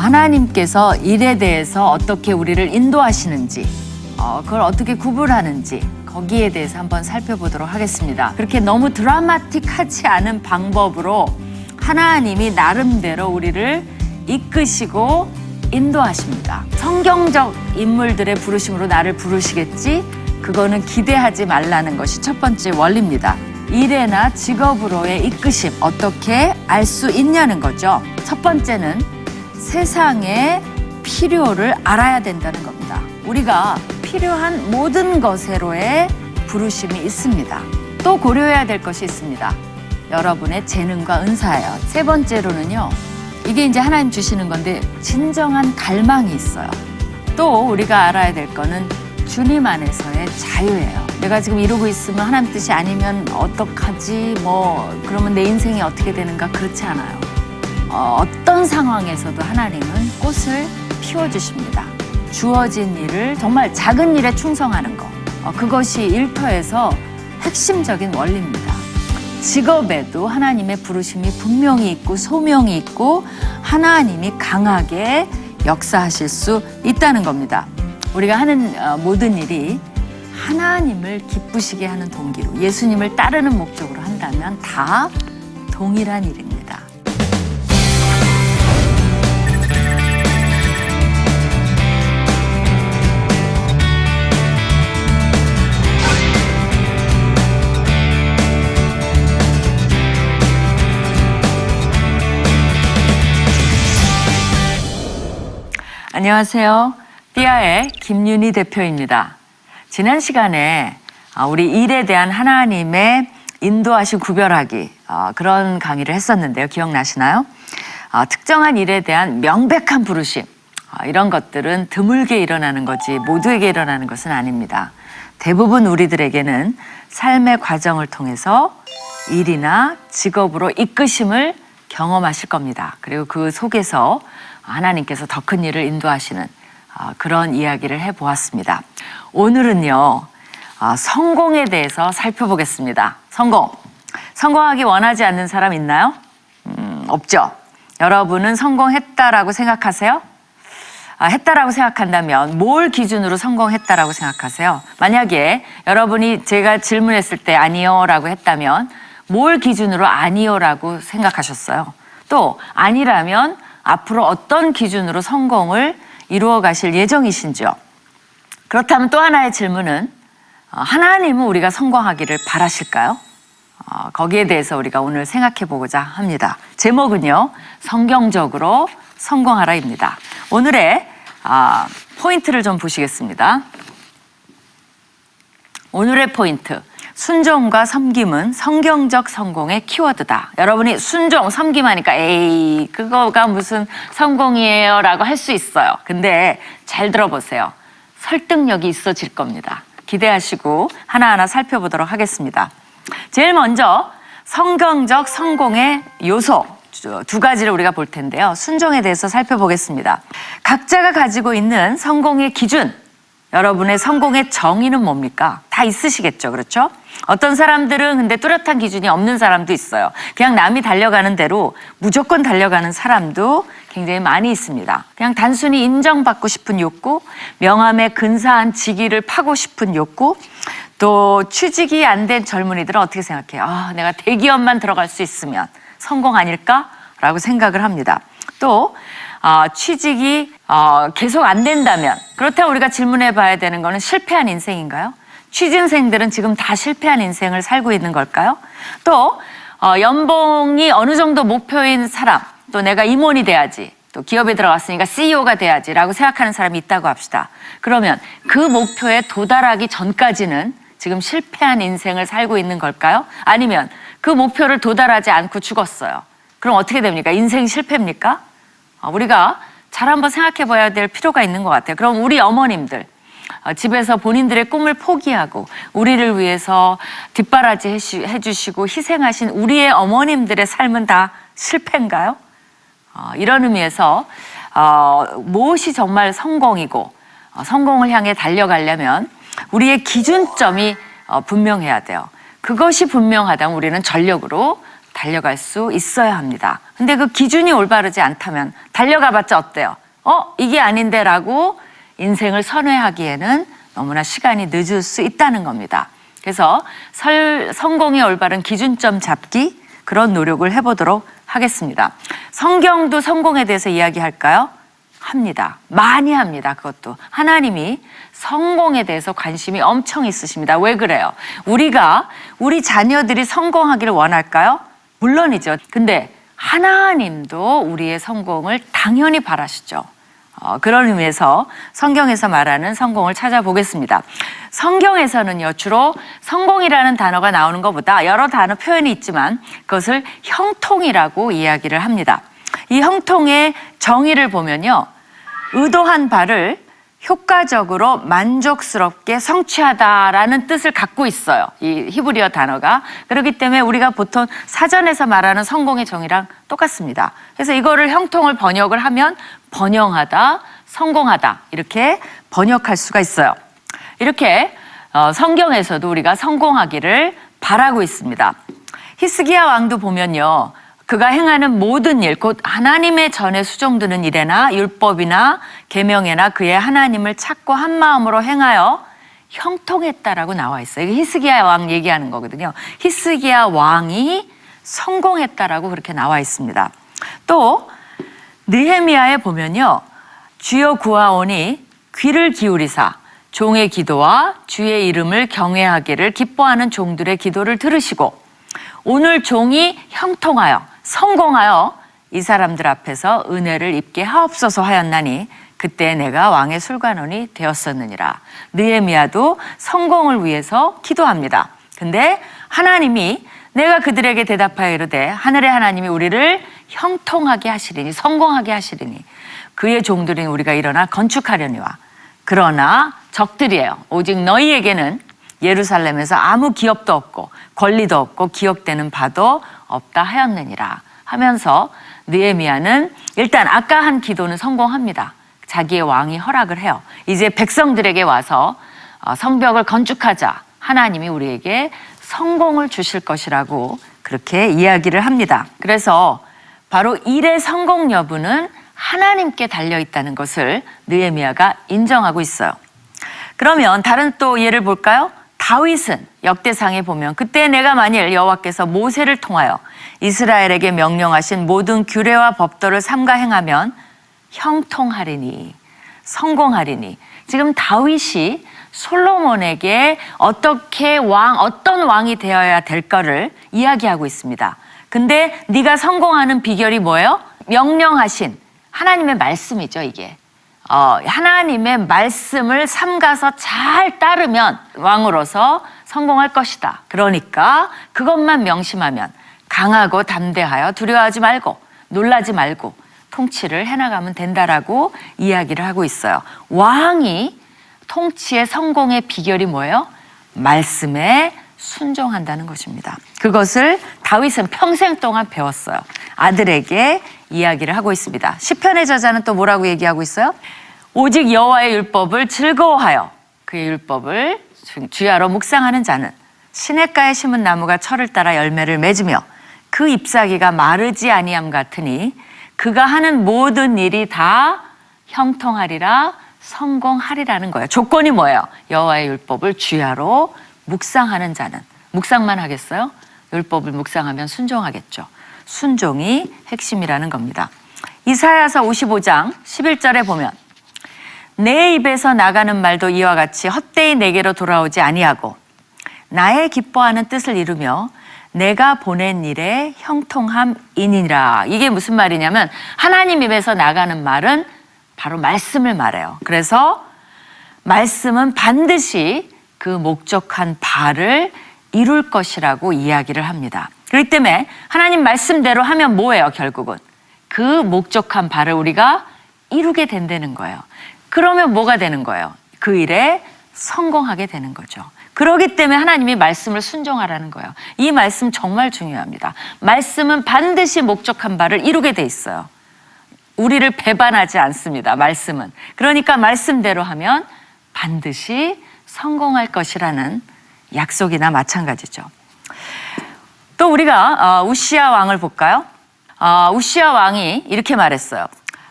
하나님께서 일에 대해서 어떻게 우리를 인도하시는지, 그걸 어떻게 구분하는지 거기에 대해서 한번 살펴보도록 하겠습니다. 그렇게 너무 드라마틱하지 않은 방법으로 하나님이 나름대로 우리를 이끄시고 인도하십니다. 성경적 인물들의 부르심으로 나를 부르시겠지? 그거는 기대하지 말라는 것이 첫 번째 원리입니다. 일에나 직업으로의 이끄심, 어떻게 알 수 있냐는 거죠. 첫 번째는 세상의 필요를 알아야 된다는 겁니다. 우리가 필요한 모든 것으로의 부르심이 있습니다. 또 고려해야 될 것이 있습니다. 여러분의 재능과 은사예요. 세 번째로는요, 이게 이제 하나님 주시는 건데 진정한 갈망이 있어요. 또 우리가 알아야 될 거는 주님 안에서의 자유예요. 내가 지금 이러고 있으면 하나님 뜻이 아니면 어떡하지? 그러면 내 인생이 어떻게 되는가? 그렇지 않아요. 어떤 상황에서도 하나님은 꽃을 피워주십니다. 주어진 일을 정말 작은 일에 충성하는 것. 그것이 일터에서 핵심적인 원리입니다. 직업에도 하나님의 부르심이 분명히 있고 소명이 있고 하나님이 강하게 역사하실 수 있다는 겁니다. 우리가 하는 모든 일이 하나님을 기쁘시게 하는 동기로 예수님을 따르는 목적으로 한다면 다 동일한 일입니다. 안녕하세요. 띠아의 김윤희 대표입니다. 지난 시간에 우리 일에 대한 하나님의 인도하신 구별하기 그런 강의를 했었는데요. 기억나시나요? 특정한 일에 대한 명백한 부르심, 이런 것들은 드물게 일어나는 거지 모두에게 일어나는 것은 아닙니다. 대부분 우리들에게는 삶의 과정을 통해서 일이나 직업으로 이끄심을 경험하실 겁니다. 그리고 그 속에서 하나님께서 더 큰 일을 인도하시는 그런 이야기를 해보았습니다. 오늘은요, 성공에 대해서 살펴보겠습니다. 성공하기 원하지 않는 사람 있나요? 없죠. 여러분은 성공했다라고 생각하세요? 했다라고 생각한다면 뭘 기준으로 성공했다라고 생각하세요? 만약에 여러분이 제가 질문했을 때 아니요 라고 했다면 뭘 기준으로 아니요 라고 생각하셨어요? 또 아니라면 앞으로 어떤 기준으로 성공을 이루어 가실 예정이신지요? 그렇다면 또 하나의 질문은 하나님은 우리가 성공하기를 바라실까요? 거기에 대해서 우리가 오늘 생각해 보고자 합니다. 제목은요, 성경적으로 성공하라입니다. 오늘의 포인트를 좀 보시겠습니다. 오늘의 포인트, 순종과 섬김은 성경적 성공의 키워드다. 여러분이 순종, 섬김하니까 에이 그거가 무슨 성공이에요 라고 할 수 있어요. 근데 잘 들어보세요. 설득력이 있어질 겁니다. 기대하시고 하나하나 살펴보도록 하겠습니다. 제일 먼저 성경적 성공의 요소 두 가지를 우리가 볼 텐데요. 순종에 대해서 살펴보겠습니다. 각자가 가지고 있는 성공의 기준, 여러분의 성공의 정의는 뭡니까? 다 있으시겠죠, 그렇죠? 어떤 사람들은 근데 뚜렷한 기준이 없는 사람도 있어요. 그냥 남이 달려가는 대로 무조건 달려가는 사람도 굉장히 많이 있습니다. 그냥 단순히 인정받고 싶은 욕구, 명함에 근사한 직위를 파고 싶은 욕구, 또 취직이 안 된 젊은이들은 어떻게 생각해요? 내가 대기업만 들어갈 수 있으면 성공 아닐까? 라고 생각을 합니다. 또 취직이 계속 안 된다면, 그렇다면 우리가 질문해 봐야 되는 거는 실패한 인생인가요? 취준생들은 지금 다 실패한 인생을 살고 있는 걸까요? 또 연봉이 어느 정도 목표인 사람, 또 내가 임원이 돼야지, 또 기업에 들어갔으니까 CEO가 돼야지 라고 생각하는 사람이 있다고 합시다. 그러면 그 목표에 도달하기 전까지는 지금 실패한 인생을 살고 있는 걸까요? 아니면 그 목표를 도달하지 않고 죽었어요. 그럼 어떻게 됩니까? 인생 실패입니까? 우리가 잘 한번 생각해 봐야 될 필요가 있는 것 같아요. 그럼 우리 어머님들, 집에서 본인들의 꿈을 포기하고 우리를 위해서 뒷바라지 해주시고 희생하신 우리의 어머님들의 삶은 다 실패인가요? 이런 의미에서 무엇이 정말 성공이고 성공을 향해 달려가려면 우리의 기준점이 분명해야 돼요. 그것이 분명하다면 우리는 전력으로 달려갈 수 있어야 합니다. 근데 그 기준이 올바르지 않다면 달려가봤자 어때요? 이게 아닌데 라고 인생을 선회하기에는 너무나 시간이 늦을 수 있다는 겁니다. 그래서 성공의 올바른 기준점 잡기, 그런 노력을 해보도록 하겠습니다. 성경도 성공에 대해서 이야기할까요? 합니다. 많이 합니다. 그것도. 하나님이 성공에 대해서 관심이 엄청 있으십니다. 왜 그래요? 우리 자녀들이 성공하기를 원할까요? 물론이죠. 근데 하나님도 우리의 성공을 당연히 바라시죠. 그런 의미에서 성경에서 말하는 성공을 찾아보겠습니다. 성경에서는요, 주로 성공이라는 단어가 나오는 것보다 여러 단어 표현이 있지만 그것을 형통이라고 이야기를 합니다. 이 형통의 정의를 보면요, 의도한 바를 효과적으로 만족스럽게 성취하다라는 뜻을 갖고 있어요. 이 히브리어 단어가. 그렇기 때문에 우리가 보통 사전에서 말하는 성공의 정의랑 똑같습니다. 그래서 이거를 형통을 번역을 하면 번영하다, 성공하다 이렇게 번역할 수가 있어요. 이렇게 성경에서도 우리가 성공하기를 바라고 있습니다. 히스기야 왕도 보면요, 그가 행하는 모든 일, 곧 하나님의 전에 수종드는 일에나 율법이나 계명에나 그의 하나님을 찾고 한 마음으로 행하여 형통했다라고 나와 있어요. 이게 히스기야 왕 얘기하는 거거든요. 히스기야 왕이 성공했다라고 그렇게 나와 있습니다. 또 느헤미야에 보면요, 주여 구하오니 귀를 기울이사 종의 기도와 주의 이름을 경외하기를 기뻐하는 종들의 기도를 들으시고 오늘 종이 형통하여 성공하여 이 사람들 앞에서 은혜를 입게 하옵소서 하였나니 그때 내가 왕의 술관원이 되었었느니라. 느헤미야도 성공을 위해서 기도합니다. 근데 하나님이 내가 그들에게 대답하여 이르되 하늘의 하나님이 우리를 형통하게 하시리니, 성공하게 하시리니 그의 종들인 우리가 일어나 건축하려니와 그러나 적들이에요. 오직 너희에게는 예루살렘에서 아무 기업도 없고 권리도 없고 기억되는 바도 없다 하였느니라 하면서 느헤미야는 일단 아까 한 기도는 성공합니다. 자기의 왕이 허락을 해요. 이제 백성들에게 와서 성벽을 건축하자. 하나님이 우리에게 성공을 주실 것이라고 그렇게 이야기를 합니다. 그래서 바로 일의 성공 여부는 하나님께 달려 있다는 것을 느헤미야가 인정하고 있어요. 그러면 다른 또 예를 볼까요? 다윗은 역대상에 보면 그때 내가 만일 여호와께서 모세를 통하여 이스라엘에게 명령하신 모든 규례와 법도를 삼가 행하면 형통하리니, 성공하리니. 지금 다윗이 솔로몬에게 어떤 왕이 되어야 될까를 이야기하고 있습니다. 근데 네가 성공하는 비결이 뭐예요? 명령하신 하나님의 말씀이죠, 이게. 하나님의 말씀을 삼가서 잘 따르면 왕으로서 성공할 것이다. 그러니까 그것만 명심하면 강하고 담대하여 두려워하지 말고 놀라지 말고 통치를 해나가면 된다라고 이야기를 하고 있어요. 왕이 통치의 성공의 비결이 뭐예요? 말씀에 순종한다는 것입니다. 그것을 다윗은 평생 동안 배웠어요. 아들에게 이야기를 하고 있습니다. 시편의 저자는 또 뭐라고 얘기하고 있어요? 오직 여호와의 율법을 즐거워하여 그의 율법을 주야로 묵상하는 자는 시냇가에 심은 나무가 철을 따라 열매를 맺으며 그 잎사귀가 마르지 아니함 같으니 그가 하는 모든 일이 다 형통하리라, 성공하리라는 거예요. 조건이 뭐예요? 여호와의 율법을 주야로 묵상하는 자는. 묵상만 하겠어요? 율법을 묵상하면 순종하겠죠. 순종이 핵심이라는 겁니다. 이사야서 55장 11절에 보면 내 입에서 나가는 말도 이와 같이 헛되이 내게로 돌아오지 아니하고 나의 기뻐하는 뜻을 이루며 내가 보낸 일에 형통함이니라. 이게 무슨 말이냐면 하나님 입에서 나가는 말은 바로 말씀을 말해요. 그래서 말씀은 반드시 그 목적한 바를 이룰 것이라고 이야기를 합니다. 그렇기 때문에 하나님 말씀대로 하면 뭐예요? 결국은 그 목적한 바를 우리가 이루게 된다는 거예요. 그러면 뭐가 되는 거예요? 그 일에 성공하게 되는 거죠. 그렇기 때문에 하나님이 말씀을 순종하라는 거예요. 이 말씀 정말 중요합니다. 말씀은 반드시 목적한 바를 이루게 돼 있어요. 우리를 배반하지 않습니다. 말씀은. 그러니까 말씀대로 하면 반드시 성공할 것이라는 약속이나 마찬가지죠. 또 우리가 우시야 왕을 볼까요? 우시야 왕이 이렇게 말했어요.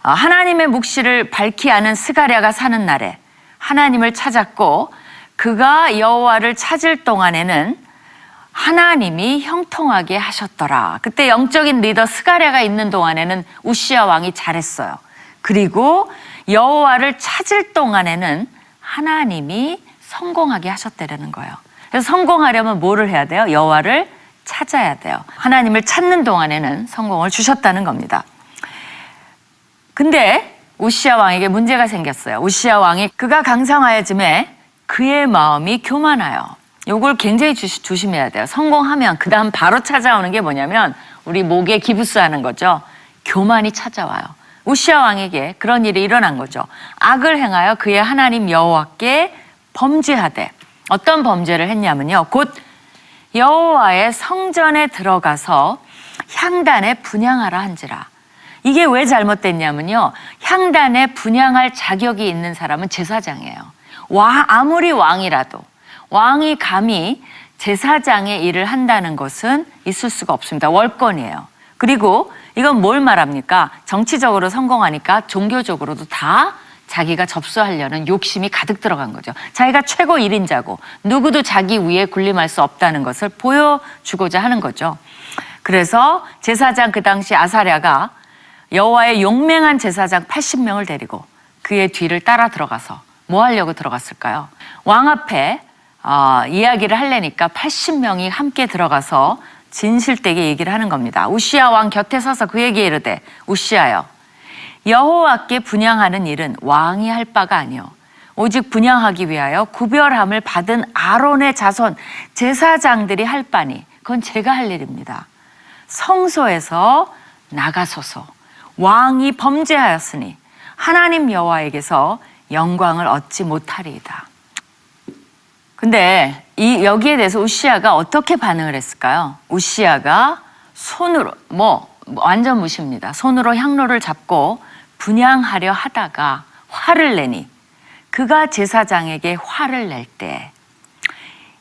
하나님의 묵시를 밝히 아는 스가랴가 사는 날에 하나님을 찾았고 그가 여호와를 찾을 동안에는 하나님이 형통하게 하셨더라. 그때 영적인 리더 스가랴가 있는 동안에는 우시야 왕이 잘했어요. 그리고 여호와를 찾을 동안에는 하나님이 성공하게 하셨다는 거예요. 그래서 성공하려면 뭐를 해야 돼요? 여호와를 찾아야 돼요. 하나님을 찾는 동안에는 성공을 주셨다는 겁니다. 근데 우시야 왕에게 문제가 생겼어요. 우시야 왕이 그가 강성하여짐에 그의 마음이 교만하여. 요걸 굉장히 조심해야 돼요. 성공하면 그 다음 바로 찾아오는 게 뭐냐면 우리 목에 기부스하는 거죠. 교만이 찾아와요. 우시야 왕에게 그런 일이 일어난 거죠. 악을 행하여 그의 하나님 여호와께 범죄하되. 어떤 범죄를 했냐면요. 곧 여호와의 성전에 들어가서 향단에 분향하라 한지라. 이게 왜 잘못됐냐면요. 향단에 분향할 자격이 있는 사람은 제사장이에요. 아무리 왕이라도 왕이 감히 제사장의 일을 한다는 것은 있을 수가 없습니다. 월권이에요. 그리고 이건 뭘 말합니까? 정치적으로 성공하니까 종교적으로도 다 자기가 접수하려는 욕심이 가득 들어간 거죠. 자기가 최고 1인자고 누구도 자기 위에 군림할 수 없다는 것을 보여주고자 하는 거죠. 그래서 제사장 그 당시 아사랴가 여호와의 용맹한 제사장 80명을 데리고 그의 뒤를 따라 들어가서 뭐 하려고 들어갔을까요? 왕 앞에 이야기를 하려니까 80명이 함께 들어가서 진실되게 얘기를 하는 겁니다. 우시야 왕 곁에 서서 그에게 이르되 우시야여 여호와께 분향하는 일은 왕이 할 바가 아니요 오직 분향하기 위하여 구별함을 받은 아론의 자손 제사장들이 할 바니 그건 제가 할 일입니다. 성소에서 나가소서. 왕이 범죄하였으니 하나님 여호와에게서 영광을 얻지 못하리이다. 근데 여기에 대해서 우시야가 어떻게 반응을 했을까요? 우시야가 손으로 완전 무시입니다. 손으로 향로를 잡고 분향하려 하다가 화를 내니 그가 제사장에게 화를 낼 때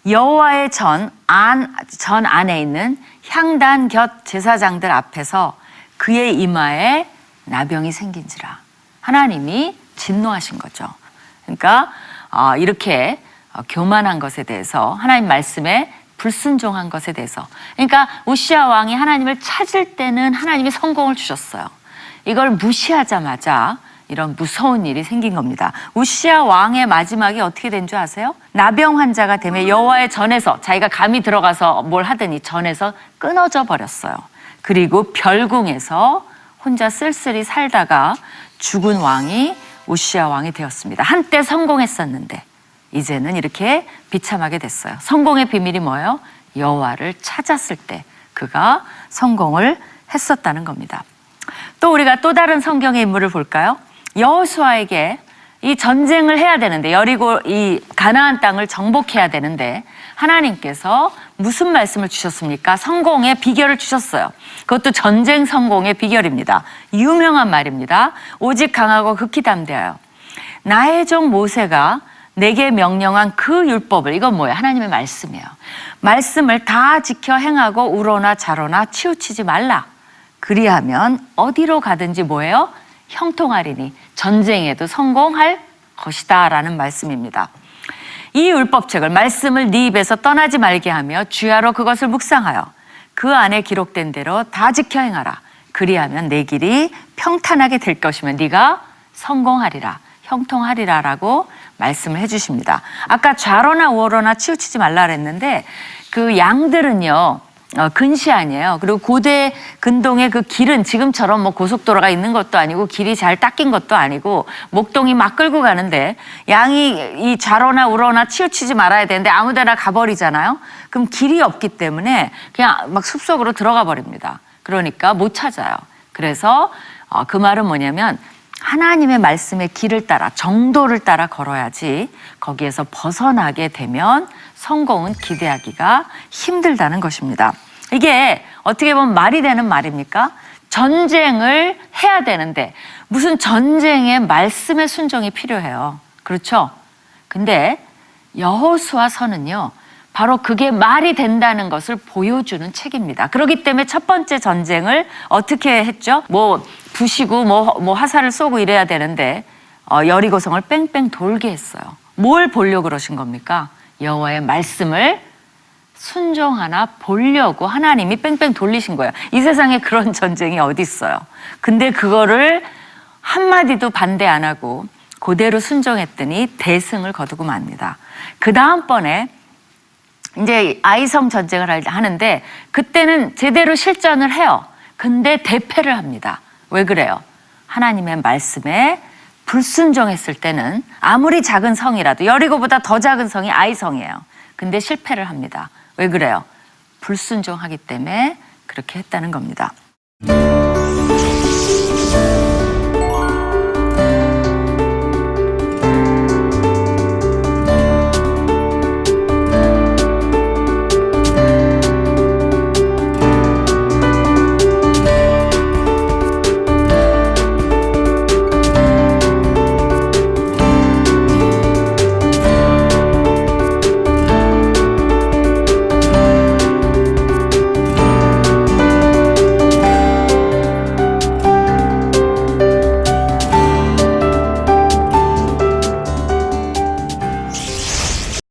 여호와의 전 안에 있는 향단 곁 제사장들 앞에서 그의 이마에 나병이 생긴지라. 하나님이 진노하신 거죠. 그러니까 이렇게 교만한 것에 대해서 하나님 말씀에 불순종한 것에 대해서 그러니까 우시야 왕이 하나님을 찾을 때는 하나님이 성공을 주셨어요. 이걸 무시하자마자 이런 무서운 일이 생긴 겁니다. 우시야 왕의 마지막이 어떻게 된 줄 아세요? 나병 환자가 되며 여호와의 전에서 자기가 감히 들어가서 뭘 하더니 전에서 끊어져 버렸어요. 그리고 별궁에서 혼자 쓸쓸히 살다가 죽은 왕이 우시야 왕이 되었습니다. 한때 성공했었는데 이제는 이렇게 비참하게 됐어요. 성공의 비밀이 뭐예요? 여호와를 찾았을 때 그가 성공을 했었다는 겁니다. 또 우리가 또 다른 성경의 인물을 볼까요? 여호수아에게 이 전쟁을 해야 되는데 여리고 이 가나안 땅을 정복해야 되는데 하나님께서 무슨 말씀을 주셨습니까? 성공의 비결을 주셨어요. 그것도 전쟁 성공의 비결입니다. 유명한 말입니다. 오직 강하고 극히 담대하여 나의 종 모세가 내게 명령한 그 율법을, 이건 뭐예요? 하나님의 말씀이에요. 말씀을 다 지켜 행하고 우로나 자로나 치우치지 말라. 그리하면 어디로 가든지 뭐예요? 형통하리니 전쟁에도 성공할 것이다 라는 말씀입니다. 이 율법책을 말씀을 네 입에서 떠나지 말게 하며 주야로 그것을 묵상하여 그 안에 기록된 대로 다 지켜 행하라. 그리하면 내 길이 평탄하게 될 것이면 네가 성공하리라, 형통하리라 라고 말씀을 해주십니다. 아까 좌로나 우로나 치우치지 말라 그랬는데 그 양들은요 근시 아니에요. 그리고 고대 근동의 그 길은 지금처럼 뭐 고속도로가 있는 것도 아니고 길이 잘 닦인 것도 아니고 목동이 막 끌고 가는데 양이 이 좌로나 우로나 치우치지 말아야 되는데 아무데나 가버리잖아요. 그럼 길이 없기 때문에 그냥 막 숲속으로 들어가 버립니다. 그러니까 못 찾아요. 그래서 그 말은 뭐냐면 하나님의 말씀의 길을 따라 정도를 따라 걸어야지 거기에서 벗어나게 되면 성공은 기대하기가 힘들다는 것입니다. 이게 어떻게 보면 말이 되는 말입니까? 전쟁을 해야 되는데 무슨 전쟁에 말씀의 순종이 필요해요. 그렇죠? 근데 여호수아 서는요 바로 그게 말이 된다는 것을 보여주는 책입니다. 그렇기 때문에 첫 번째 전쟁을 어떻게 했죠? 뭐 부시고 뭐 화살을 쏘고 이래야 되는데 여리고성을 뺑뺑 돌게 했어요. 뭘 보려고 그러신 겁니까? 여호와의 말씀을 순종하나 보려고 하나님이 뺑뺑 돌리신 거예요. 이 세상에 그런 전쟁이 어디 있어요. 근데 그거를 한마디도 반대 안 하고 그대로 순종했더니 대승을 거두고 맙니다. 그 다음번에 이제 아이성 전쟁을 하는데 그때는 제대로 실전을 해요. 근데 대패를 합니다. 왜 그래요? 하나님의 말씀에 불순종했을 때는 아무리 작은 성이라도 여리고보다 더 작은 성이 아이성이에요. 근데 실패를 합니다. 왜 그래요? 불순종하기 때문에 그렇게 했다는 겁니다.